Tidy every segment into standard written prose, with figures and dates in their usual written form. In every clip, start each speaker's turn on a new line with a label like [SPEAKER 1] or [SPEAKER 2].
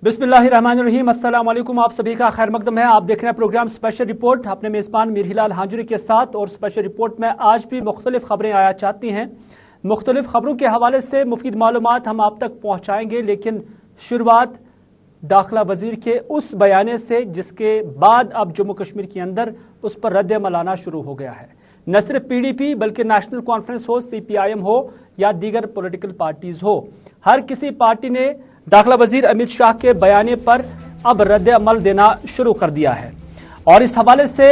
[SPEAKER 1] बिस्मिल्लाहिर्रहमानिर्रहीम। अस्सलाम वालेकुम। आप सभी का खैर मकदम है। आप देख रहे हैं प्रोग्राम स्पेशल रिपोर्ट अपने मेज़बान मीर हिलाल हांजुरी के साथ। और स्पेशल रिपोर्ट में आज भी मुख्तलिफ खबरें आया चाहती हैं। मुख्तलिफ खबरों के हवाले से मुफीद मालूमात हम आप तक पहुँचाएंगे, लेकिन शुरुआत दाखिला वजीर के उस बयाने से जिसके बाद अब जम्मू कश्मीर के अंदर उस पर रद्द अमल आना शुरू हो गया है। न सिर्फ PDP बल्कि नेशनल कॉन्फ्रेंस हो, CPIM हो या दीगर पॉलिटिकल पार्टीज हो, हर किसी पार्टी ने दाखिला वजीर अमित शाह के बयाने पर अब रद्द अमल देना शुरू कर दिया है। और इस हवाले से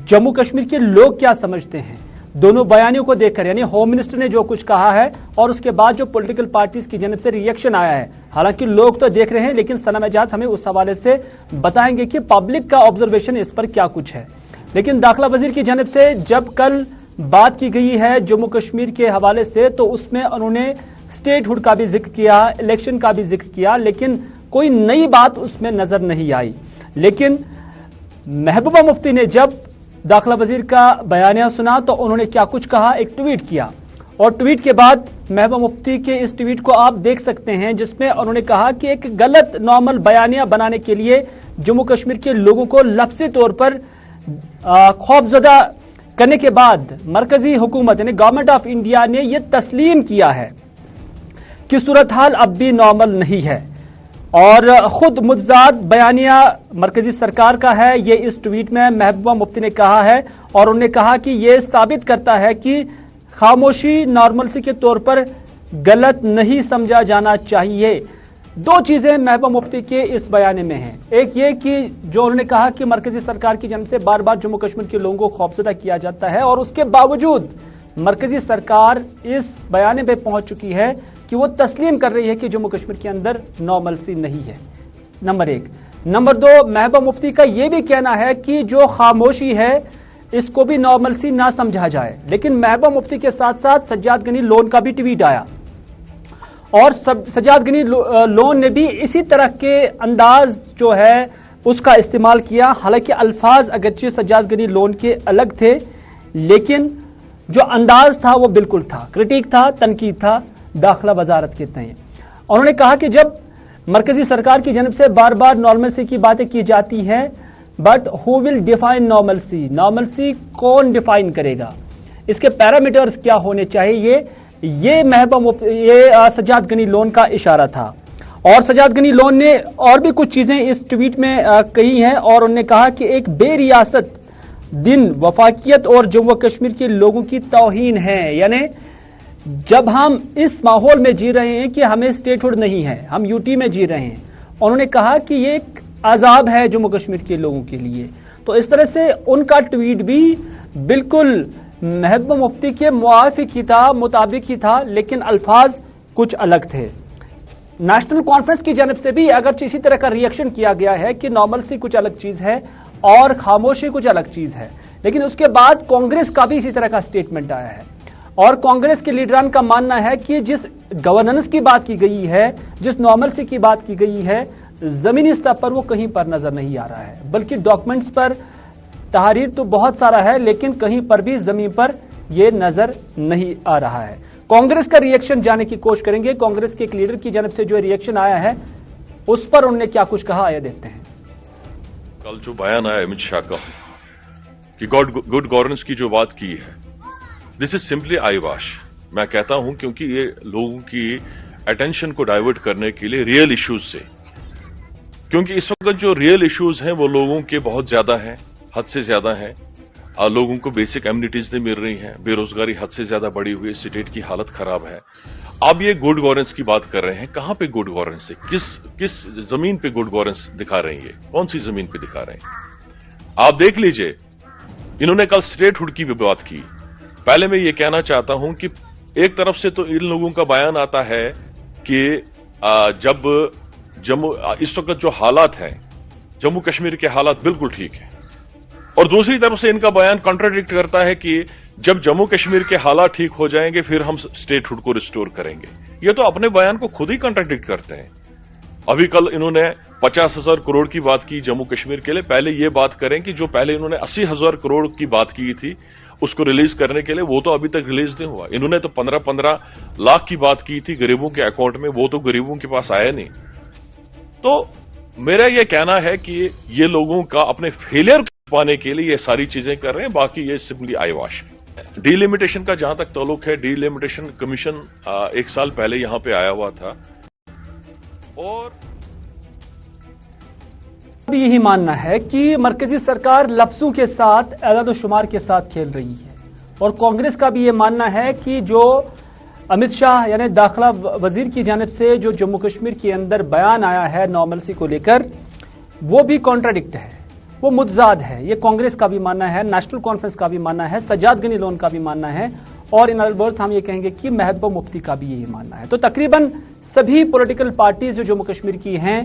[SPEAKER 1] जम्मू कश्मीर के लोग क्या समझते हैं दोनों बयानों को देखकर, यानी होम मिनिस्टर ने जो कुछ कहा है और उसके बाद जो पॉलिटिकल पार्टीज की जानब से रिएक्शन आया है। हालांकि लोग तो देख रहे हैं, लेकिन सनम एजाज हमें उस हवाले से बताएंगे कि पब्लिक का ऑब्जर्वेशन इस पर क्या कुछ है। लेकिन दाखिला वजीर की जानब से जब कल बात की गई है जम्मू कश्मीर के हवाले से, तो उसमें उन्होंने स्टेटहुड का भी जिक्र किया, इलेक्शन का भी जिक्र किया, लेकिन कोई नई बात उसमें नजर नहीं आई। लेकिन महबूबा मुफ्ती ने जब दाखिला वजीर का बयानिया सुना तो उन्होंने क्या कुछ कहा, एक ट्वीट किया। और ट्वीट के बाद महबूबा मुफ्ती के इस ट्वीट को आप देख सकते हैं, जिसमें उन्होंने कहा कि एक गलत नॉर्मल बयानिया बनाने के लिए जम्मू कश्मीर के लोगों को लफ्ज़ी तौर पर खौफजदा करने के बाद मरकजी हुकूमत यानी गवर्नमेंट ऑफ इंडिया ने यह तस्लीम किया है कि सूरत हाल अब भी नॉर्मल नहीं है। और खुद मुतजाद बयानिया मरकजी सरकार का है, ये इस ट्वीट में महबूबा मुफ्ती ने कहा है। और उन्होंने कहा कि यह साबित करता है कि खामोशी नॉर्मलसी के तौर पर गलत नहीं समझा जाना चाहिए। दो चीजें महबूबा मुफ्ती के इस बयाने में हैं। एक ये कि जो उन्होंने कहा कि मरकजी सरकार की जानब से बार बार जम्मू कश्मीर के लोगों को खौफजदा किया जाता है, और उसके बावजूद मरकजी सरकार इस बयाने पे पहुंच चुकी है कि वो तस्लीम कर रही है कि जम्मू कश्मीर के अंदर नॉर्मलसी नहीं है। नंबर एक। नंबर दो, महबूबा मुफ्ती का यह भी कहना है कि जो खामोशी है इसको भी नॉर्मलसी ना समझा जाए। लेकिन महबूबा मुफ्ती के साथ साथ सज्जाद गनी लोन का भी ट्वीट आया, और सज्जाद गनी लोन ने भी इसी तरह के अंदाज जो है उसका इस्तेमाल किया। हालांकि अल्फाज अगरचे सज्जाद गनी लोन के अलग थे, लेकिन जो अंदाज था वो बिल्कुल था, क्रिटिक था, तनकीद था दाखिला वजारत के तय। उन्होंने कहा कि जब मरकजी सरकार की जानब से बार बार नॉर्मलसी की बातें की जाती हैं, but who will define normalcy, normalcy कौन डिफाइन करेगा, इसके पैरामीटर्स क्या होने चाहिए, ये सज्जाद गनी लोन का इशारा था। और सज्जाद गनी लोन ने और भी कुछ चीजें इस ट्वीट में कही हैं। और उन्होंने कहा कि एक बेरियासत दिन वफाकियत और जम्मू कश्मीर के लोगों की तौहीन है। यानी जब हम इस माहौल में जी रहे हैं कि हमें स्टेटहुड नहीं है, हम यूटी में जी रहे हैं, उन्होंने कहा कि ये एक अजाब है जम्मू कश्मीर के लोगों के लिए। तो इस तरह से उनका ट्वीट भी बिल्कुल महबूबा मुफ्ती के मुआफिक ही था, मुताबिक ही था, लेकिन अल्फाज कुछ अलग थे। नेशनल कॉन्फ्रेंस की जानब से भी अगर इसी तरह का रिएक्शन किया गया है कि नॉर्मलसी कुछ अलग चीज है और खामोशी कुछ अलग चीज है, लेकिन उसके बाद कांग्रेस का भी इसी तरह का स्टेटमेंट आया है। और कांग्रेस के लीडरान का मानना है कि जिस गवर्नेंस की बात की गई है, जिस नॉर्मलसी की बात की गई है, जमीनी स्तर पर वो कहीं पर नजर नहीं आ रहा है। बल्कि डॉक्यूमेंट्स पर तहरीर तो बहुत सारा है, लेकिन कहीं पर भी जमीन पर यह नजर नहीं आ रहा है। कांग्रेस का रिएक्शन जाने की कोशिश करेंगे। कांग्रेस के एक लीडर की जानब से जो रिएक्शन आया है उस पर उन्होंने क्या कुछ कहा, आइए देखते हैं।
[SPEAKER 2] कल जो बयान आया अमित शाह का कि गुड गवर्नेंस की जो बात की है, दिस इज सिंपली आईवाश। मैं कहता हूं क्योंकि ये लोगों की अटेंशन को डाइवर्ट करने के लिए रियल इश्यूज से, क्योंकि इस वक्त जो रियल इश्यूज हैं वो लोगों के बहुत ज्यादा हैं, हद से ज्यादा हैं। लोगों को बेसिक एमिनिटीज नहीं मिल रही हैं, बेरोजगारी हद से ज्यादा बढ़ी हुई है, स्टेट की हालत खराब है। अब ये गुड गवर्नेंस की बात कर रहे हैं, कहां पे गुड गवर्नेंस है, किस जमीन पे गुड गवर्नेंस दिखा रहे हैं, कौन सी जमीन पे दिखा रहे हैं। आप देख लीजिए, इन्होंने कल स्टेटहुड की भी बात की। पहले मैं ये कहना चाहता हूं कि एक तरफ से तो इन लोगों का बयान आता है कि जब जम्मू इस वक्त जो हालात हैं, जम्मू कश्मीर के हालात बिल्कुल ठीक है, और दूसरी तरफ से इनका बयान कॉन्ट्राडिक्ट करता है कि जब जम्मू कश्मीर के हालात ठीक हो जाएंगे फिर हम स्टेटहुड को रिस्टोर करेंगे। ये तो अपने बयान को खुद ही कॉन्ट्राडिक्ट करते हैं। अभी कल इन्होंने 50,000 करोड़ की बात की जम्मू कश्मीर के लिए। पहले ये बात करें कि जो पहले इन्होंने 80,000 करोड़ की बात की थी उसको रिलीज करने के लिए, वो तो अभी तक रिलीज नहीं हुआ। इन्होंने तो 15-15 लाख की बात की थी गरीबों के अकाउंट में, वो तो गरीबों के पास आया नहीं। तो मेरा ये कहना है कि ये लोगों का अपने फेलियर पाने के लिए ये सारी चीजें कर रहे हैं, बाकी ये सिंपली आईवाश है। डीलिमिटेशन का जहां तक ताल्लुक है, डीलिमिटेशन कमीशन 1 साल पहले यहां पे आया हुआ था और
[SPEAKER 1] यही मानना है कि मरकजी सरकार लफ्जों के साथ एलान शुमार के साथ खेल रही है और कांग्रेस का भी ये मानना है कि जो अमित शाह यानी दाखिला वजीर की जानिब से जो जम्मू कश्मीर के अंदर बयान आया है नॉर्मलसी को लेकर, वो भी कॉन्ट्राडिक्ट है, वो मुतजाद है। ये कांग्रेस का भी मानना है, नेशनल कॉन्फ्रेंस का भी मानना है, सजाद गनी लोन का भी मानना है और इन अदर वर्ड्स हम ये कहेंगे कि महबूबा मुफ्ती का भी यही मानना है। तो तकरीबन सभी पॉलिटिकल पार्टीज जो जम्मू कश्मीर की हैं,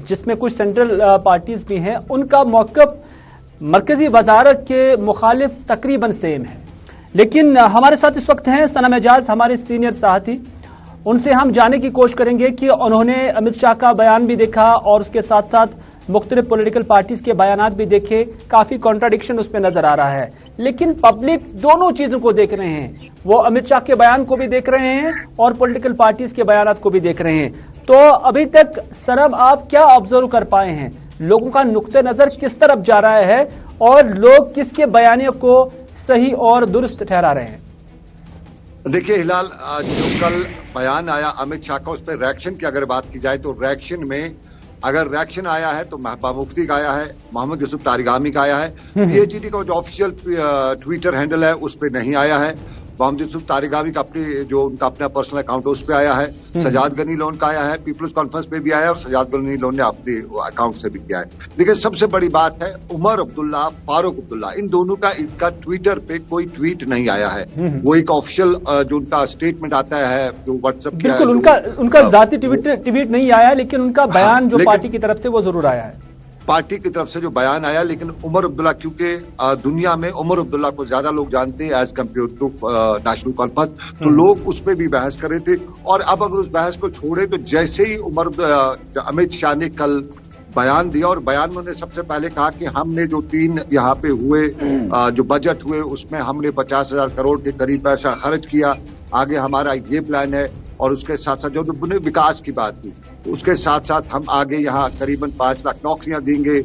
[SPEAKER 1] जिसमें कुछ सेंट्रल पार्टीज भी हैं, उनका मौक़िफ़ मरकजी वजारत के मुखालिफ तकरीबन सेम है। लेकिन हमारे साथ इस वक्त हैं सनम एजाज, हमारे सीनियर साथी। उनसे हम जानने की कोशिश करेंगे कि उन्होंने अमित शाह का बयान भी देखा और उसके साथ साथ मुख्तलिफ पॉलिटिकल पार्टीज के बयानात भी देखे, काफी कॉन्ट्राडिक्शन उसमें नजर आ रहा है। लेकिन पब्लिक दोनों चीजों को देख रहे हैं, वो अमित शाह के बयान को भी देख रहे हैं और पॉलिटिकल पार्टीज के बयानात को भी देख रहे हैं। तो अभी तक सनम आप क्या ऑब्जर्व कर पाए हैं, लोगों का नुक्ते नजर किस तरफ जा रहा है और लोग किसके बयानियों को सही और दुरुस्त ठहरा रहे हैं?
[SPEAKER 3] देखिए हिलाल, जो कल बयान आया अमित शाह का, उस पर रिएक्शन की अगर बात की जाए तो रिएक्शन में अगर रिएक्शन आया है तो महबूबा मुफ्ती का आया है, मोहम्मद यूसुफ तारिगामी का आया है, पीएचडी का जो ऑफिशियल ट्विटर हैंडल है उस पर नहीं आया है। मोहम्मद यूसुफ तारिगामी का जो उनका अपना पर्सनल अकाउंट है उस पर आया है, सजाद गनी लोन का आया है, पीपल्स कॉन्फ्रेंस पे भी आया है और सजाद गनी लोन ने अपने अकाउंट से भी किया है। लेकिन सबसे बड़ी बात है उमर अब्दुल्ला, फारूक अब्दुल्ला, इन दोनों का इनका ट्विटर पे कोई ट्वीट नहीं आया है। वो एक ऑफिशियल जो उनका स्टेटमेंट आता है जो व्हाट्सएप,
[SPEAKER 1] बिल्कुल उनका जाती ट्वीट नहीं आया, लेकिन उनका बयान जो पार्टी की तरफ से वो जरूर आया है,
[SPEAKER 3] पार्टी की तरफ से जो बयान आया। लेकिन उमर अब्दुल्ला, क्योंकि दुनिया में उमर अब्दुल्ला को ज्यादा लोग जानते हैं as compared to National Conference, तो लोग उस पर भी बहस कर रहे थे। और अब अगर उस बहस को छोड़े तो जैसे ही अमित शाह ने कल बयान दिया और बयान में उन्होंने सबसे पहले कहा कि हमने जो 3 यहाँ पे हुए जो बजट हुए उसमें हमने 50,000 करोड़ के करीब पैसा खर्च किया, आगे हमारा ये प्लान है। और उसके साथ साथ जो उन्होंने विकास की बात की, उसके साथ साथ हम आगे यहाँ करीबन 5 लाख नौकरियां देंगे,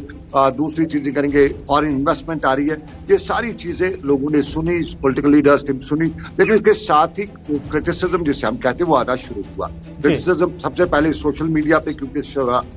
[SPEAKER 3] दूसरी चीजें करेंगे, फॉरेन इन्वेस्टमेंट आ रही है। ये सारी चीजें लोगों ने सुनी, पॉलिटिकल लीडर्स ने सुनी। लेकिन इसके साथ ही क्रिटिसिज्म जिसे हम कहते हैं वो आना शुरू हुआ। क्रिटिसिज्म सबसे पहले सोशल मीडिया पे, क्योंकि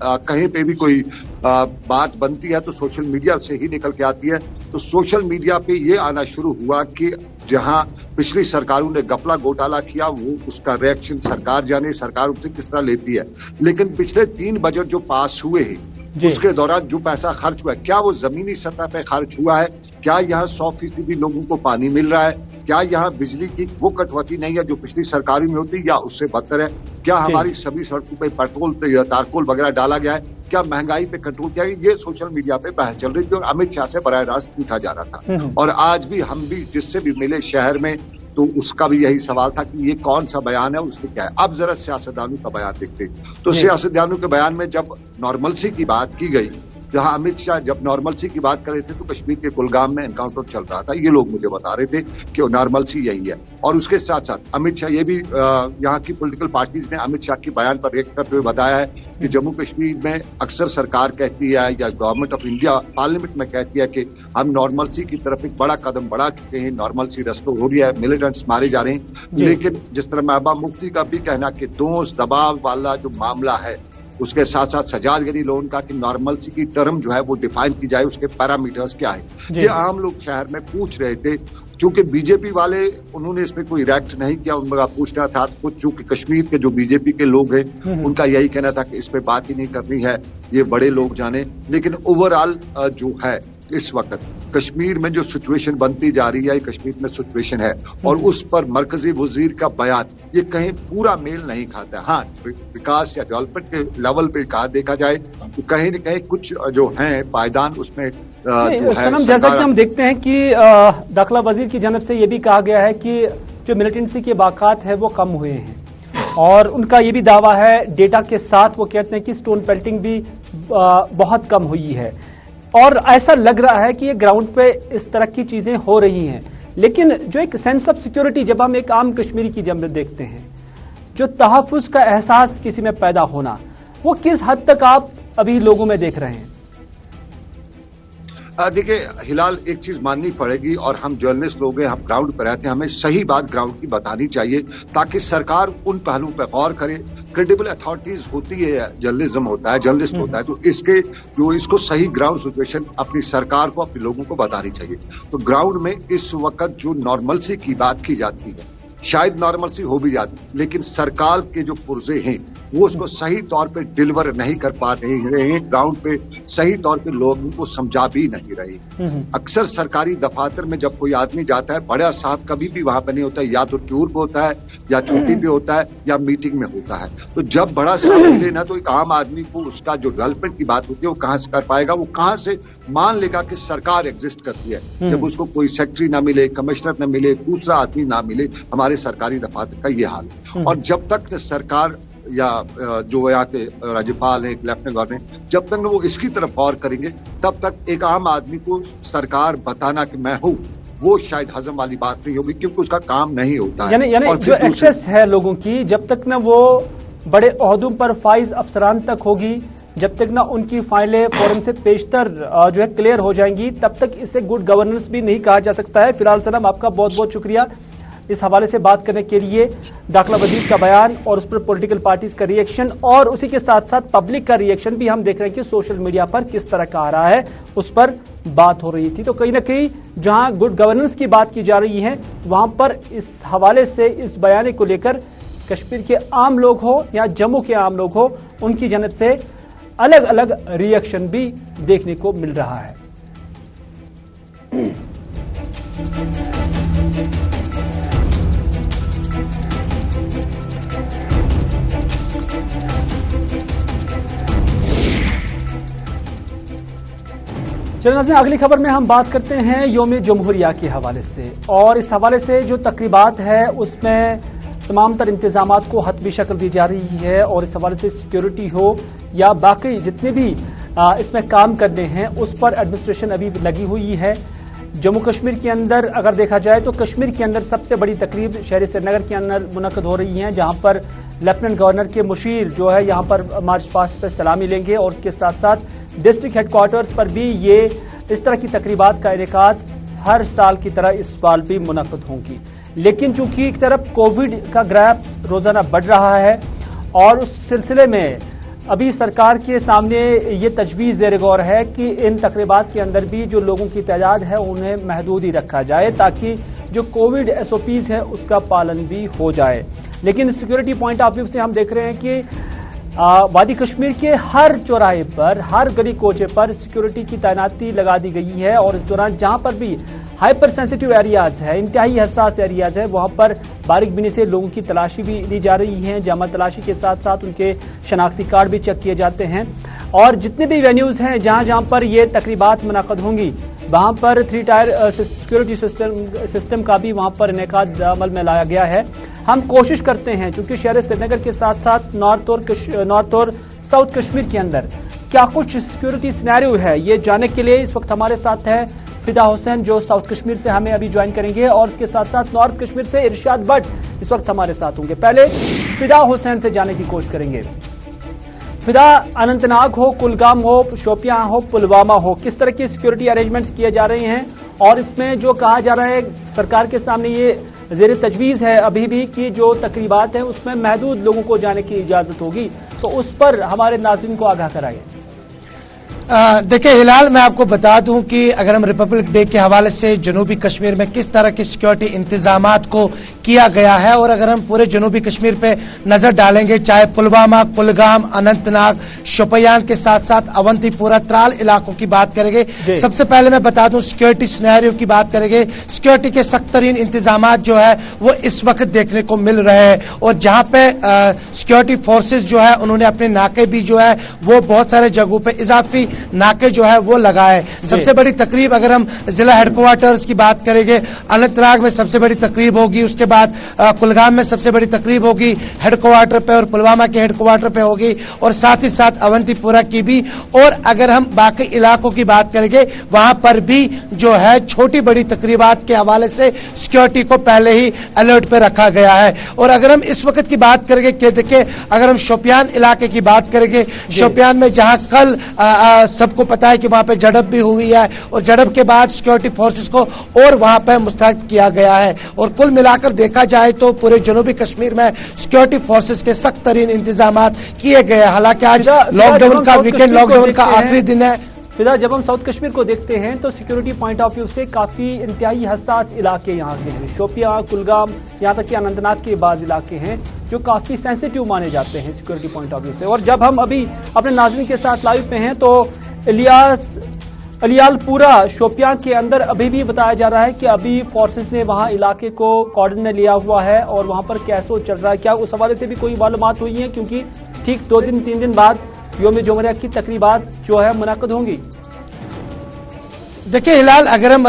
[SPEAKER 3] कहीं पे भी कोई बात बनती है तो सोशल मीडिया से ही निकल के आती है। तो सोशल मीडिया पे ये आना शुरू हुआ कि जहां पिछली सरकारों ने घपला घोटाला किया, वो उसका रिएक्शन सरकार जाने, सरकार उससे किस तरह लेती है। लेकिन पिछले 3 बजट जो पास हुए हैं उसके दौरान जो पैसा खर्च हुआ है, क्या वो जमीनी सतह पे खर्च हुआ है? क्या यहाँ 100% लोगों को पानी मिल रहा है? क्या यहाँ बिजली की वो कटौती नहीं है जो पिछली सरकारों में होती या उससे बदतर है? क्या हमारी सभी सड़कों पे पेट्रोल तारकोल वगैरह डाला गया है? क्या महंगाई पे कंट्रोल किया? ये सोशल मीडिया पे बहस चल रही थी और अमित शाह से बराह रास्त पूछा जा रहा था। और आज भी हम भी जिससे भी मिले शहर में तो उसका भी यही सवाल था कि ये कौन सा बयान है, उसमें क्या है। अब जरा सियासतदानों का बयान देखते, तो सियासतदानों के बयान में जब नॉर्मलसी की बात की गई, जहां अमित शाह जब नॉर्मलसी की बात कर रहे थे तो कश्मीर के कुलगाम में एनकाउंटर चल रहा था, ये लोग मुझे बता रहे थे कि नॉर्मलसी यही है। और उसके साथ साथ अमित शाह, ये भी यहाँ की पॉलिटिकल पार्टीज ने अमित शाह के बयान पर रिएक्ट करते हुए बताया है कि जम्मू कश्मीर में अक्सर सरकार कहती है या गवर्नमेंट ऑफ इंडिया पार्लियामेंट में कहती है कि हम नॉर्मलसी की तरफ एक बड़ा कदम बढ़ा चुके हैं, नॉर्मलसी रेस्टोर हो रही है, मिलिटेंट्स मारे जा रहे हैं। लेकिन जिस तरह महबूबा मुफ्ती का भी कहना कि दोष दबाव वाला जो मामला है, उसके साथ साथ सजाद गनी लोन का कि नॉर्मलसी की टर्म जो है वो डिफाइन की जाए, उसके पैरामीटर्स क्या है, ये आम लोग शहर में पूछ रहे थे। चूंकि बीजेपी वाले उन्होंने इसमें कोई रिएक्ट नहीं किया, उनका पूछना था कुछ, चूंकि कश्मीर के जो बीजेपी के लोग हैं उनका यही कहना था कि इस पे बात ही नहीं करनी है, ये बड़े लोग जाने। लेकिन ओवरऑल जो है इस वक्त कश्मीर में जो सिचुएशन बनती जा रही है, कश्मीर में सिचुएशन है और उस पर मरकजी वजीर का बयान ये कहीं पूरा मेल नहीं खाता है। हाँ, विकास या डेवलपमेंट के लेवल पे कहा देखा जाए तो कहीं न कहीं कुछ जो है पायदान उसमें जो है।
[SPEAKER 1] जैसा कि हम देखते हैं कि दाखिला वजीर की जानब से ये भी कहा गया है कि जो मिलिटेंसी के बाकात है वो कम हुए हैं और उनका ये भी दावा है, डेटा के साथ वो कहते हैं कि स्टोन पेल्टिंग भी बहुत कम हुई है और ऐसा लग रहा है कि ये ग्राउंड पे इस तरह की चीजें हो रही हैं। लेकिन जो एक सेंस ऑफ सिक्योरिटी जब हम एक आम कश्मीरी की जब देखते हैं, जो तहफ़्फ़ुज़ का एहसास किसी में पैदा होना, वो किस हद तक आप अभी लोगों में देख रहे हैं?
[SPEAKER 3] देखिए हिलाल, एक चीज माननी पड़ेगी, और हम जर्नलिस्ट लोग हैं, हम ग्राउंड पर रहते हैं, हमें सही बात ग्राउंड की बतानी चाहिए ताकि सरकार उन पहलुओं पर गौर करे। क्रेडिबल अथॉरिटीज होती है, जर्नलिज्म होता है, जर्नलिस्ट होता है, तो इसको सही ग्राउंड सिचुएशन अपनी सरकार को, अपने लोगों को बतानी चाहिए। तो ग्राउंड में इस वक्त जो नॉर्मलसी की बात की जाती है, शायद नॉर्मलसी हो भी जाती, लेकिन सरकार के जो पुर्जे हैं वो उसको सही तौर पे डिलीवर नहीं कर पा रहे हैं, ग्राउंड पे सही तौर पे लोगों को समझा भी नहीं रहे। अक्सर सरकारी दफातर में जब कोई आदमी जाता है, बड़ा साहब कभी भी वहां पे नहीं होता है, या तो टूर पे होता है, या छुट्टी पे होता है, या मीटिंग में होता है। तो जब बड़ा साहब मिले ना, तो एक आम आदमी को उसका जो डेवलपमेंट की बात होती है वो कहां से कर पाएगा, वो कहां से मान लेगा कि सरकार एग्जिस्ट करती है जब उसको कोई सेक्रेटरी ना मिले, कमिश्नर ना मिले, दूसरा आदमी ना मिले। हमारे सरकारी दफातर का ये हाल है। और जब तक सरकार या जो यहाँ के राज्यपाल है, लेफ्टिनेंट गवर्नर, जब तक वो इसकी तरफ गौर करेंगे, तब तक एक आम आदमी को सरकार बताना कि मैं हूँ, वो शायद हजम वाली बात नहीं होगी, क्योंकि उसका काम नहीं होता है।
[SPEAKER 1] यानी जो एक्सेस है लोगों की, जब तक ना वो बड़े ओहदों पर फाइज अफसरान तक होगी, जब तक ना उनकी फाइलें फौरन से पेशतर जो है क्लियर हो जाएंगी, तब तक इसे गुड गवर्नेंस भी नहीं कहा जा सकता है। फिलहाल सनम, आपका बहुत बहुत शुक्रिया इस हवाले से बात करने के लिए। दाखिला वजीर का बयान और उस पर पॉलिटिकल पार्टीज का रिएक्शन, और उसी के साथ साथ पब्लिक का रिएक्शन भी हम देख रहे हैं कि सोशल मीडिया पर किस तरह का आ रहा है, उस पर बात हो रही थी। तो कहीं ना कहीं जहां गुड गवर्नेंस की बात की जा रही है, वहां पर इस हवाले से, इस बयान को लेकर कश्मीर के आम लोग हो या जम्मू के आम लोग हो, उनकी जानब से अलग अलग रिएक्शन भी देखने को मिल रहा है। चलिए नाज़रीन, अगली खबर में हम बात करते हैं यौम जमहूरिया के हवाले से, और इस हवाले से जो तकरीबात है उसमें तमाम तर इंतजामात को हतमी शक्ल दी जा रही है, और इस हवाले से सिक्योरिटी हो या बाकी जितने भी इसमें काम करने हैं उस पर एडमिनिस्ट्रेशन अभी लगी हुई है। जम्मू कश्मीर के अंदर अगर देखा जाए तो कश्मीर के अंदर सबसे बड़ी तकरीब शहर श्रीनगर के अंदर मुनक्कद हो रही है, जहां पर लेफ्टिनेंट गवर्नर के मुशीर जो है यहाँ पर मार्च पास्ट पर सलामी लेंगे, और उसके साथ साथ डिस्ट्रिक्ट हेडक्वार्टर्स पर भी ये इस तरह की तकरीबात का इनेकाद हर साल की तरह इस साल भी मुनक्कद होंगी। लेकिन चूंकि एक तरफ कोविड का ग्राफ रोजाना बढ़ रहा है, और उस सिलसिले में अभी सरकार के सामने ये तजवीज़ ज़ेर गौर है कि इन तकरीबात के अंदर भी जो लोगों की तादाद है उन्हें महदूद ही रखा जाए, ताकि जो कोविड SOPs है उसका पालन भी हो जाए। लेकिन सिक्योरिटी पॉइंट ऑफ व्यू से हम देख रहे हैं कि वादी कश्मीर के हर चौराहे पर, हर गली कोचे पर सिक्योरिटी की तैनाती लगा दी गई है, और इस दौरान जहां पर भी हाइपर सेंसिटिव एरियाज है, इंतहाई हसास एरियाज है, वहां पर बारीक बिनी से लोगों की तलाशी भी ली जा रही है। जामा तलाशी के साथ साथ उनके शनाख्ती कार्ड भी चेक किए जाते हैं, और जितने भी वेन्यूज हैं जहां जहां पर ये तकरीबात मुनक्कद होंगी, वहां पर 3 टायर सिक्योरिटी सिस्टम का भी वहां पर इनेकाद अमल में लाया गया है। हम कोशिश करते हैं, क्योंकि शहर श्रीनगर के साथ साथ नॉर्थ और साउथ कश्मीर के अंदर क्या कुछ सिक्योरिटी सिनेरियो है, ये जानने के लिए इस वक्त हमारे साथ है फिदा हुसैन, जो साउथ कश्मीर से हमें अभी ज्वाइन करेंगे, और इसके साथ साथ नॉर्थ कश्मीर से इरशाद भट्ट इस वक्त हमारे साथ होंगे। पहले फिदा हुसैन से जानने की कोशिश करेंगे। फिदा, अनंतनाग हो, कुलगाम हो, शोपियां हो, पुलवामा हो, किस तरह की सिक्योरिटी अरेंजमेंट्स किए जा रहे हैं, और इसमें जो कहा जा रहा है सरकार के सामने ये ज़ेर तजवीज़ है अभी भी कि जो तकरीबात हैं उसमें महदूद लोगों को जाने की इजाज़त होगी, तो उस पर हमारे नाज़रीन को आगाह कराइए।
[SPEAKER 4] देखिए हिलाल, मैं आपको बता दूं कि अगर हम रिपब्लिक डे के हवाले से जनूबी कश्मीर में किस तरह के सिक्योरिटी इंतजामात को किया गया है, और अगर हम पूरे जनूबी कश्मीर पे नजर डालेंगे, चाहे पुलवामा, कुलगाम, अनंतनाग, शोपियान के साथ साथ अवंतीपुरा, त्राल इलाकों की बात करेंगे। सबसे पहले मैं बता दूं सिक्योरिटी सिनेरियो की बात करेंगे, सिक्योरिटी के सख्त तरीन इंतजाम जो है वो इस वक्त देखने को मिल रहे हैं, और जहां पे सिक्योरिटी फोर्सेज जो है उन्होंने अपने नाके भी जो है वो बहुत सारे जगहों पे इजाफी नाके जो है वो लगाए। सबसे बड़ी तकरीब अगर हम जिला हेडक्वार्टर्स की बात करेंगे, अनंतनाग में सबसे बड़ी तकरीब होगी, उसके बाद कुलगाम में सबसे बड़ी तकरीब होगी हेडक्वार्टर पे, और पुलवामा के हेडक्वार्टर पे होगी, और साथ ही साथ अवंतीपुरा की भी। और अगर हम बाकी इलाकों की बात करेंगे वहां पर भी जो है छोटी बड़ी तकरीबात के हवाले से सिक्योरिटी को पहले ही अलर्ट पे रखा गया है। और अगर हम इस वक्त की बात करेंगे कि देखिए, अगर हम शोपियान इलाके की बात करेंगे, शोपियान में जहां कल सबको पता है कि वहां पे झड़प भी हुई है, और झड़प के बाद सिक्योरिटी फोर्सेस को और वहां पे मुस्तैद किया गया है। और कुल मिलाकर देखा जाए तो पूरे जनूबी कश्मीर में सिक्योरिटी फोर्सेस के सख्त तरीन इंतजाम किए गए। हालांकि आज लॉकडाउन का वीकेंड लॉकडाउन का आखिरी दिन है।
[SPEAKER 1] फिलहाल जब हम साउथ कश्मीर को देखते हैं तो सिक्योरिटी पॉइंट ऑफ व्यू से काफी इंतहाई हसास इलाके यहाँ के हैं। शोपियां, कुलगाम, यहाँ तक कि अनंतनाग के बाद इलाके हैं जो काफी सेंसिटिव माने जाते हैं सिक्योरिटी पॉइंट ऑफ व्यू से। और जब हम अभी अपने नाज़रीन के साथ लाइव पे हैं तो अलियालपुरा शोपियां के अंदर अभी भी बताया जा रहा है कि अभी फोर्सेस ने वहां इलाके को कॉर्डन में लिया हुआ है और वहां पर कैसो चल रहा है। क्या उस हवाले से भी कोई मालूमात हुई है, क्योंकि ठीक 2-3 दिन बाद योम जुमरिया की तकरीबात जो है मुनक्कद होंगी?
[SPEAKER 4] देखिए हिलाल, अगर हम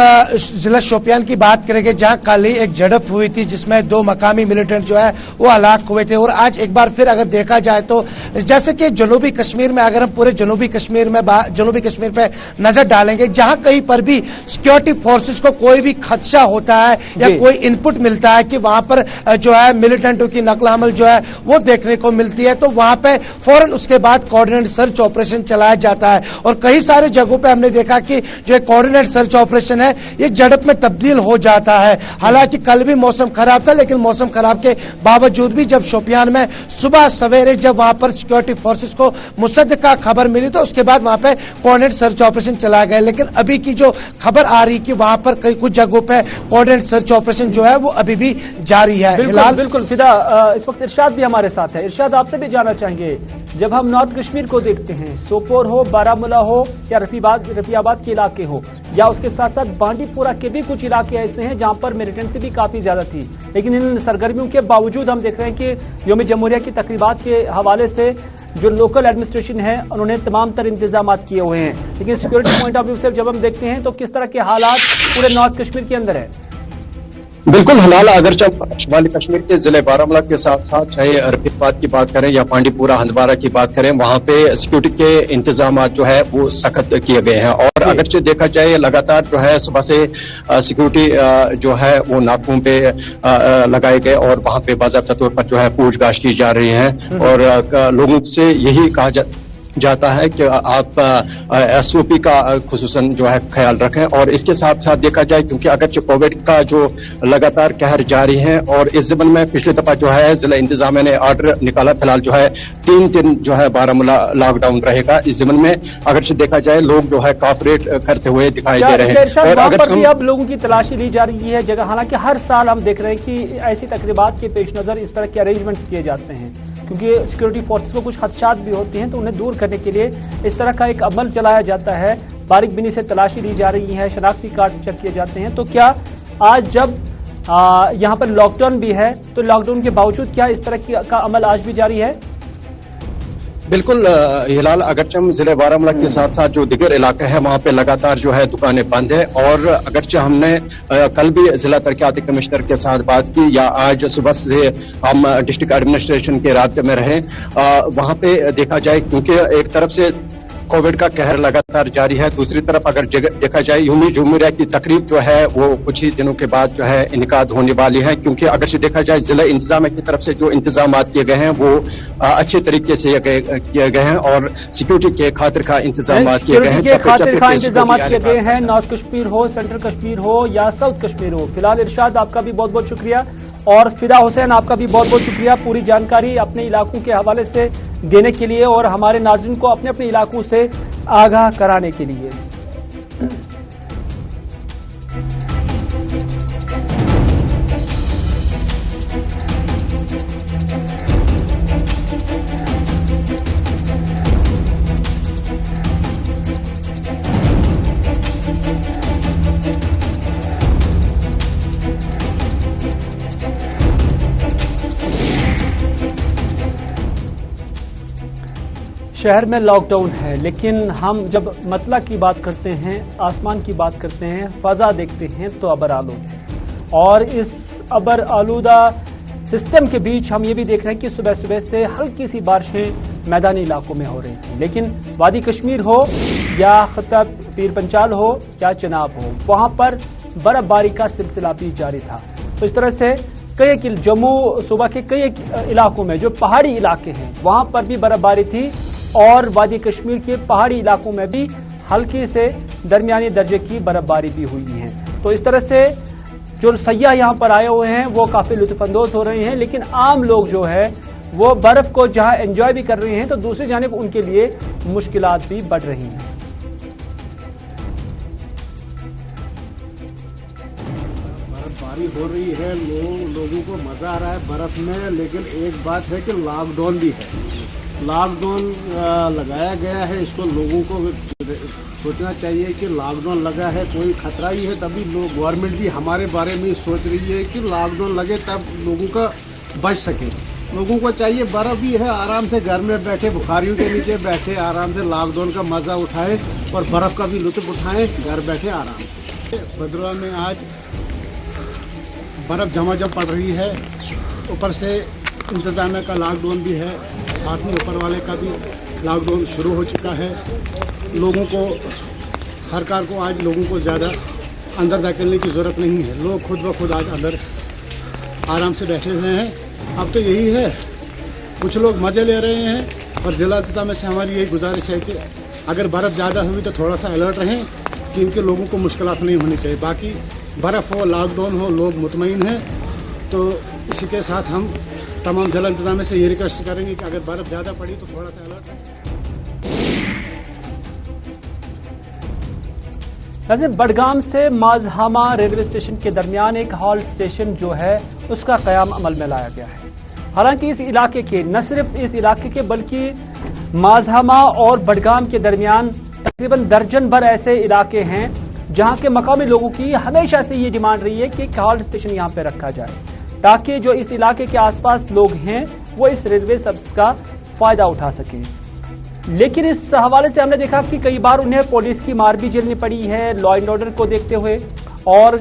[SPEAKER 4] जिला शोपियान की बात करेंगे जहां कल ही एक झड़प हुई थी जिसमें 2 मकामी मिलिटेंट जो है वो हलाक हुए थे, और आज एक बार फिर अगर देखा जाए तो जैसे कि जनूबी कश्मीर में, अगर हम पूरे जनूबी कश्मीर पे नजर डालेंगे, जहां कहीं पर भी सिक्योरिटी फोर्सेस को कोई भी खदशा होता है या कोई इनपुट मिलता है कि वहां पर जो है मिलिटेंटों की नकल हमल जो है वो देखने को मिलती है, तो वहां पे फौरन उसके बाद कोऑर्डिनेट सर्च ऑपरेशन चलाया जाता है। और कई सारे जगहों पे हमने देखा कि जो कोऑर्डिनेट सर्च ऑपरेशन है ये झड़प में तब्दील हो जाता है। हालांकि कल भी मौसम खराब था, लेकिन मौसम खराब के बावजूद भी जब शोपियान में सुबह सवेरे जब वहां पर सिक्योरिटी फोर्सेस को मुसद्दका खबर मिली तो उसके बाद वहां पे कोऑर्डिनेट सर्च ऑपरेशन चलाया गया। लेकिन अभी की जो खबर आ रही कि वहां पर कई कुछ जगहों पे कोऑर्डिनेट सर्च ऑपरेशन जो है वो अभी भी जारी है।
[SPEAKER 1] बिल्कुल फिदा, इस वक्त इरशाद भी हमारे साथ है। इरशाद, आपसे भी जानना चाहेंगे, जब हम नॉर्थ कश्मीर को देखते हैं, सोपोर हो, बारामूला हो या रफियाबाद के इलाके हो, या उसके साथ साथ बांडीपुरा के भी कुछ इलाके ऐसे हैं जहां पर मिलिटेंसी भी काफी ज्यादा थी, लेकिन इन सरगर्मियों के बावजूद हम देख रहे हैं कि योम जमहूरिया की तकरीबात के हवाले से जो लोकल एडमिनिस्ट्रेशन है उन्होंने तमाम तर इंतजाम किए हुए हैं। लेकिन सिक्योरिटी पॉइंट ऑफ व्यू से जब हम देखते हैं तो किस तरह के हालात पूरे नॉर्थ कश्मीर के अंदर है?
[SPEAKER 5] बिल्कुल हलाल, अगर शुमाली कश्मीर के जिले बारामूला के साथ साथ चाहे रफीकाबाद की बात करें या बांडीपुरा हंदवारा की बात करें, वहां पे सिक्योरिटी के इंतजाम जो है वो सख्त किए गए हैं। और अगरचे देखा जाए लगातार जो है सुबह से सिक्योरिटी जो है वो नाकों पे लगाए गए और वहां पे बाज़ाब्ता तौर पर जो है पूछताछ की जा रही है। और लोगों से यही कहा जाता है कि आप एसओपी का खुसूसन जो है ख्याल रखें। और इसके साथ साथ देखा जाए, क्योंकि अगरचे कोविड का जो लगातार कहर जारी है और इस ज़मन में पिछली दफा जो है जिला इंतजामिया ने ऑर्डर निकाला, फिलहाल जो है 3 दिन जो है बारामूला लॉकडाउन रहेगा। इस ज़मन में अगरचे देखा जाए लोग जो है कॉपरेट करते हुए दिखाई दे रहे हैं।
[SPEAKER 1] और अगर अब लोगों की तलाशी ली जा रही है जगह, हालांकि हर साल हम देख रहे हैं कि ऐसी तकरीबात के पेश नजर इस तरह के अरेंजमेंट्स किए जाते हैं, क्योंकि सिक्योरिटी फोर्सेस को कुछ खदशात भी होते हैं तो उन्हें दूर करने के लिए इस तरह का एक अमल चलाया जाता है। बारीक बिनी से तलाशी ली जा रही है, शनाख्ती कार्ड चेक किए जाते हैं। तो क्या आज जब यहाँ पर लॉकडाउन भी है तो लॉकडाउन के बावजूद क्या इस तरह का अमल आज भी जारी है?
[SPEAKER 5] बिल्कुल हिलाल, अगरचे हम जिले बारामूला के साथ साथ जो दिगर इलाके हैं वहाँ पे लगातार जो है दुकानें बंद है। और अगरचे हमने कल भी जिला तरक्याती कमिश्नर के साथ बात की या आज सुबह से हम डिस्ट्रिक्ट एडमिनिस्ट्रेशन के राब्ते में रहे, वहाँ पे देखा जाए क्योंकि एक तरफ से कोविड का कहर लगातार जारी है, दूसरी तरफ अगर देखा जाए योम जुमहूरिया की तकरीब जो है वो कुछ ही दिनों के बाद जो है इनकाद होने वाली है। क्योंकि अगर से देखा जाए जिला इंतजामिया की तरफ से जो इंतजाम किए गए हैं वो अच्छे तरीके से किए गए हैं और सिक्योरिटी के खातिर का इंतजाम किए गए हैं।
[SPEAKER 1] इंतजाम किए गए हैं, नॉर्थ कश्मीर हो, सेंट्रल कश्मीर हो या साउथ कश्मीर हो। फिलहाल इरशाद, आपका भी बहुत बहुत शुक्रिया, और फिदा हुसैन, आपका भी बहुत बहुत शुक्रिया पूरी जानकारी अपने इलाकों के हवाले से देने के लिए और हमारे नाज़रीन को अपने अपने इलाकों से आगाह कराने के लिए। शहर में लॉकडाउन है, लेकिन हम जब मतला की बात करते हैं, आसमान की बात करते हैं, फजा देखते हैं तो अबर आलूद है। और इस अबर आलूदा सिस्टम के बीच हम ये भी देख रहे हैं कि सुबह सुबह से हल्की सी बारिशें मैदानी इलाकों में हो रही थी, लेकिन वादी कश्मीर हो या खत्ता पीर पंचाल हो या चनाब हो, वहां पर बर्फबारी का सिलसिला भी जारी था। तो इस तरह से कई जम्मू सूबा के कई इलाकों में जो पहाड़ी इलाके हैं वहां पर भी बर्फबारी थी और वादी कश्मीर के पहाड़ी इलाकों में भी हल्की से दरमियानी दर्जे की बर्फबारी भी हुई है। तो इस तरह से जो सयाह यहाँ पर आए हुए हैं वो काफी लुत्फानंदोज हो रहे हैं, लेकिन आम लोग जो है वो बर्फ को जहां एंजॉय भी कर रहे हैं तो दूसरी जानिब उनके लिए मुश्किलात भी बढ़ रही हैं।
[SPEAKER 6] बर्फबारी हो रही है, लोगों को मजा आ रहा है बर्फ में, लेकिन एक बात है कि लॉकडाउन भी है। लॉकडाउन लगाया गया है, इसको लोगों को सोचना चाहिए कि लॉकडाउन लगा है, कोई खतरा ही है, तभी लोग गवर्नमेंट भी हमारे बारे में सोच रही है कि लॉकडाउन लगे तब लोगों का बच सके। लोगों को चाहिए बर्फ भी है, आराम से घर में बैठे बुखारियों के नीचे बैठे आराम से लॉकडाउन का मजा उठाए और बर्फ का भी लुत्फ उठाएं घर बैठे आराम से। भद्रवाह में आज बर्फ जमाजम पड़ रही है, ऊपर से इंतजामिया का लॉकडाउन भी है, साथ में ऊपर वाले का भी लॉकडाउन शुरू हो चुका है। लोगों को, सरकार को आज लोगों को ज़्यादा अंदर धकेलने की ज़रूरत नहीं है, लोग खुद ब खुद आज अंदर आराम से बैठे हुए हैं। अब तो यही है, कुछ लोग मज़े ले रहे हैं और जिला इंतजामिया से हमारी यही गुजारिश है कि अगर बर्फ़ ज़्यादा हुई तो थोड़ा सा अलर्ट रहें कि इनके लोगों को मुश्किलात नहीं होनी चाहिए। बाकी बर्फ़ हो, लॉकडाउन हो, लोग मुतमईन हैं। तो इसी के साथ हम तमाम जिला इंतजामिया से ये रिक्वेस्ट करेंगे कि अगर बर्फ़ ज़्यादा पड़ी तो थोड़ा सा अलर्ट रहें।
[SPEAKER 1] बडगाम से माजहामा रेलवे स्टेशन के दरमियान एक हॉल स्टेशन जो है उसका कयाम अमल में लाया गया है। हालांकि इस इलाके के, न सिर्फ इस इलाके के बल्कि माजहामा और बडगाम के दरमियान तकरीबन दर्जन भर ऐसे इलाके हैं जहां के मकामी लोगों की हमेशा से ये डिमांड रही है कि एक हॉल स्टेशन यहां पर रखा जाए ताकि जो इस इलाके के आसपास लोग हैं वो इस रेलवे सर्विस का फायदा उठा सकें। लेकिन इस हवाले से हमने देखा कि कई बार उन्हें पुलिस की मार भी झेलनी पड़ी है लॉ एंड ऑर्डर को देखते हुए, और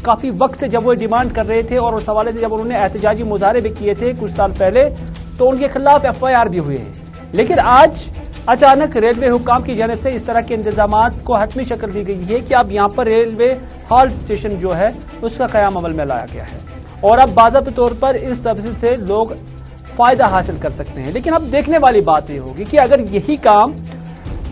[SPEAKER 1] काफी वक्त से जब वो डिमांड कर रहे थे और उस हवाले से जब उन्होंने एहतजाजी मुजाहरे भी किए थे कुछ साल पहले तो उनके खिलाफ FIR भी हुए हैं। लेकिन आज अचानक रेलवे हुकाम की जानिब से इस तरह के इंतजामात को हतमी शक्ल दी गई है कि अब यहाँ पर रेलवे हॉल स्टेशन जो है उसका कयाम अमल में लाया गया है और अब बाज़ाब्ते तौर पर इस सर्विस से लोग फायदा हासिल कर सकते हैं। लेकिन अब देखने वाली बात यह होगी कि अगर यही काम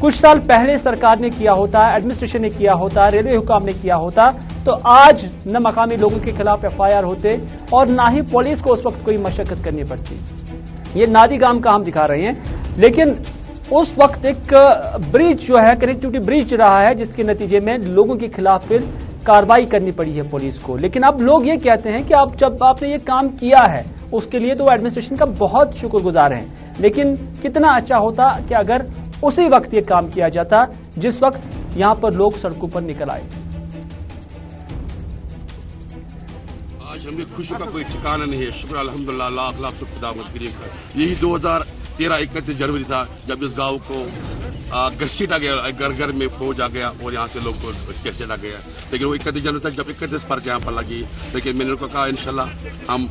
[SPEAKER 1] कुछ साल पहले सरकार ने किया होता, एडमिनिस्ट्रेशन ने किया होता, रेलवे हुकाम ने किया होता, तो आज न मकामी लोगों के खिलाफ FIR होते और ना ही पुलिस को उस वक्त कोई मशक्कत करनी पड़ती। ये नादीगाम का हम दिखा रहे हैं, लेकिन उस वक्त एक ब्रिज जो है, कनेक्टिविटी ब्रिज रहा है, जिसके नतीजे में लोगों के खिलाफ फिर कार्रवाई करनी पड़ी है पुलिस को। लेकिन अब लोग ये कहते हैं कि अब जब आपने ये काम किया है उसके लिए तो एडमिनिस्ट्रेशन का बहुत शुक्रगुजार हैं, लेकिन कितना अच्छा होता कि अगर उसी वक्त ये काम किया जाता जिस वक्त यहाँ पर लोग सड़कों पर निकल आए।
[SPEAKER 7] आज हमें खुशी का कोई ठिकाना नहीं है। शुक्र अल्हम्दुलिल्लाह, लाख लाख शुक्र खुदावंद करीम का। यही 2013 31 जनवरी था जब इस गांव को घसीटा गया, घर घर में फौज आ गया और यहाँ से लोग को घसीटा गया। लेकिन वो 31 जनवरी तक जब 31 पर यहाँ पर लगी, लेकिन मैंने उनको कहा इंशाल्लाह हम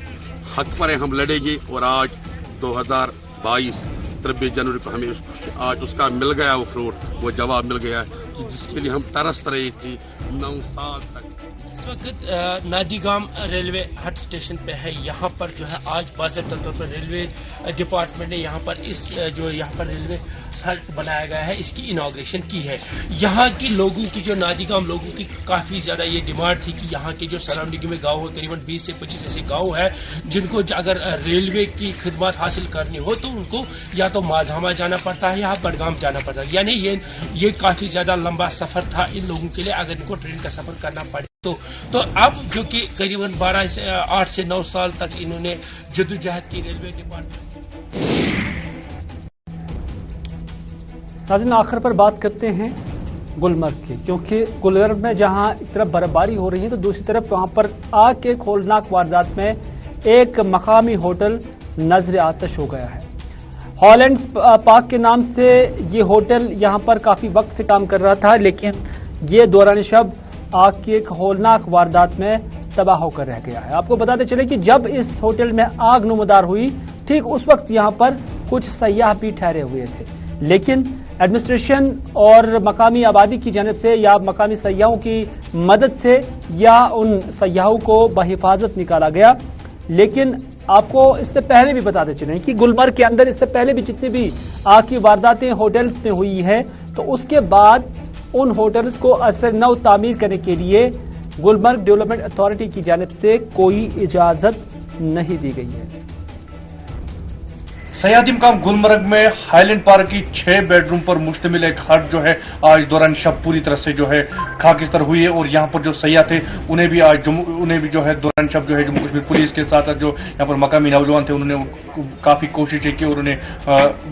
[SPEAKER 7] हक पर हैं, हम लड़ेंगे। और आज 2022 23 जनवरी को हमें आज उसका मिल गया वो फ्रूट, वो जवाब मिल गया कि जिसके लिए हम तरस रही थी 9 साल तक।
[SPEAKER 8] इस वक्त नादीगाम रेलवे हट स्टेशन पे है। यहाँ पर जो है आज बाज़ाब्ता तौर पर रेलवे डिपार्टमेंट ने यहाँ पर इस जो यहाँ पर रेलवे हट बनाया गया है इसकी इनॉग्रेशन की है। यहाँ की लोगों की, जो नादीगाम लोगों की काफ़ी ज़्यादा ये डिमांड थी कि यहाँ के जो सराउंडिंग में गाँव हो, करीबन 20 से 25 ऐसे गाँव है जिनको अगर रेलवे की खिदमत हासिल करनी हो तो उनको या तो माजहामा जाना पड़ता है या बडगाम जाना पड़ता है। यानी ये काफ़ी ज़्यादा लंबा सफ़र था इन लोगों के लिए अगर इनको ट्रेन का सफ़र करना पड़े तो अब जो कि करीबन 8 से 9 साल तक इन्होंने जद्दोजहद की रेलवे डिपार्टमेंट।
[SPEAKER 1] नाज़रीन, आखिर पर बात करते हैं गुलमर्ग की, क्योंकि गुलमर्ग में जहां एक तरफ बर्फबारी हो रही है तो दूसरी तरफ वहां पर आग के खौफनाक वारदात में एक मकामी होटल नजर आतश हो गया है। हॉलैंड पार्क के नाम से ये होटल यहां पर काफी वक्त से काम कर रहा था, लेकिन ये दौरान शब आग की एक हौलनाक वारदात में तबाह होकर रह गया है। आपको बताते चले कि जब इस होटल में आग नुमदार हुई, ठीक उस वक्त यहां पर कुछ सयाह भी ठहरे हुए थे, लेकिन एडमिनिस्ट्रेशन और मकामी आबादी की जानिब से या मकामी सयाहों की मदद से या उन सयाहों को बहिफाजत निकाला गया। लेकिन आपको इससे पहले भी बताते चलें कि गुलमर्ग के अंदर इससे पहले भी जितनी भी आग की वारदातें होटल्स में हुई है, तो उसके बाद उन होटल्स को असर नौ तामीर करने के लिए गुलमर्ग डेवलपमेंट अथॉरिटी की जानिब से कोई इजाजत नहीं दी गई है।
[SPEAKER 9] सयाहती मकाम गुलमर्ग में हाईलैंड पार्क की 6 बेडरूम पर मुश्तमिल एक हट जो है आज दौरान शब पूरी तरह से जो है खाकिस्तर हुई है और यहाँ पर जो सयाह थे उन्हें भी जो है दौरान शब जो है जम्मू कश्मीर पुलिस के साथ साथ जो यहाँ पर मकामी नौजवान थे उन्होंने काफी कोशिशें की और उन्हें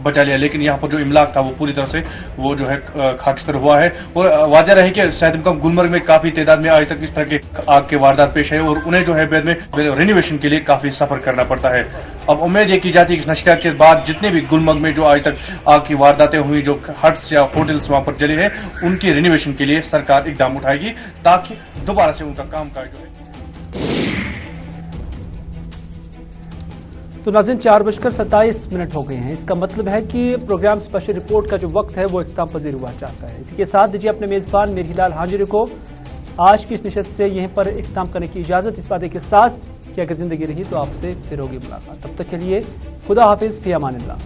[SPEAKER 9] बचा लिया, लेकिन यहाँ पर जो इमलाक था वो पूरी तरह से वो जो है खाकिस्तर हुआ है। और वाजह रहे कि सयाहती मकाम गुलमर्ग में काफी तादाद में आज तक इस तरह के आग के वारदात पेश है और उन्हें जो है बाद में रेनोवेशन के लिए काफी सफर करना पड़ता है। अब उम्मीद ये की जाती है कि नशरियात के बाद जितने भी गुलमर्ग में जो आज तक आग की वारदातें हुई, जो हट्स या होटल्स वहां पर जले हैं, उनकी रिनोवेशन के लिए सरकार इकदाम उठाएगी ताकि दोबारा से उनका कामकाज जो है।
[SPEAKER 1] तो नाज़रीन 4:27 हो गए हैं। इसका मतलब है कि प्रोग्राम स्पेशल रिपोर्ट का जो वक्त है वो इख्तिताम पजीर हुआ चाहता है। इसी के साथ दीजिए अपने मेजबान मिरहिलाल हांजुरी को आज की इस नशस्त से यहीं पर इख्तिताम करने की इजाजत, इस वादे के साथ कि अगर जिंदगी रही तो आपसे फिर होगी मुलाकात। तब तक के लिए खुदा हाफिज, फी अमानिल्लाह।